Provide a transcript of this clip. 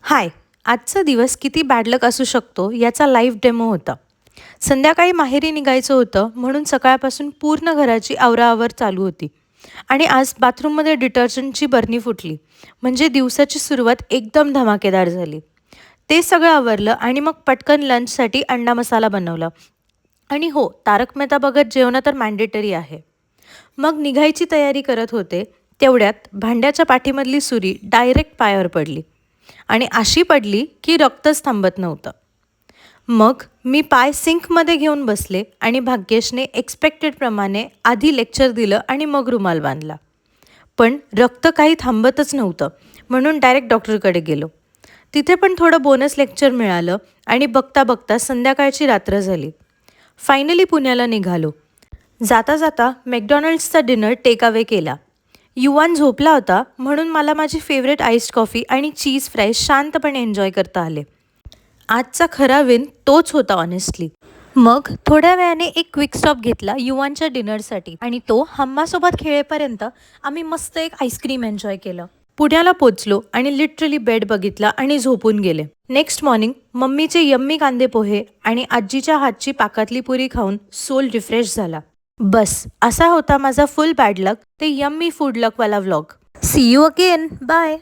हाय, आजचा दिवस किती बॅड लक असू शकतो याचा लाईव्ह डेमो होता. संध्याकाळी माहेरी निघायचं होतं म्हणून सकाळपासून पूर्ण घराची आवराआवर चालू होती. आणि आज बाथरूममध्ये डिटर्जंटची बरणी फुटली. म्हणजे दिवसाची सुरुवात एकदम धमाकेदार झाली. ते सगळं आवरलं आणि मग पटकन लंचसाठी अंडा मसाला बनवला. आणि हो, तारक मेहता बघत जेवणं तर मॅन्डेटरी आहे. मग निघायची तयारी करत होते, तेवढ्यात भांड्याच्या पाठीमधली सुरी डायरेक्ट पायावर पडली. आणि अशी पडली की रक्तच थांबत नव्हतं. मग मी पाय सिंकमध्ये घेऊन बसले आणि भाग्येशने एक्सपेक्टेडप्रमाणे आधी लेक्चर दिलं आणि मग रुमाल बांधला. पण रक्त काही थांबतच नव्हतं म्हणून डायरेक्ट डॉक्टरकडे गेलो. तिथे पण थोडं बोनस लेक्चर मिळालं आणि बघता बघता संध्याकाळची रात्र झाली. फायनली पुण्याला निघालो. जाता जाता मॅकडॉनल्ड्सचा डिनर टेक अवे केला. युवान झोपला होता म्हणून मला माझी फेवरेट आईस्ड कॉफी आणि चीज फ्राईज शांतपणे एन्जॉय करता आले. आजचा खरा विन तोच होता ऑनेस्टली. मग थोड्या वेळाने एक क्विक स्टॉप घेतला युवानच्या डिनरसाठी आणि तो हम्मासोबत खेळेपर्यंत आम्ही मस्त एक आईस्क्रीम एन्जॉय केलं. पुण्याला पोचलो आणि लिटरली बेड बघितला आणि झोपून गेले. नेक्स्ट मॉर्निंग मम्मीचे यम्मी कांदे पोहे आणि आजीच्या हातची पाकातली पुरी खाऊन सोल रिफ्रेश झाला. बस असा होता माझा फुल बॅड लक ते यम्मी फूड लकवाला vlog. See you again. Bye.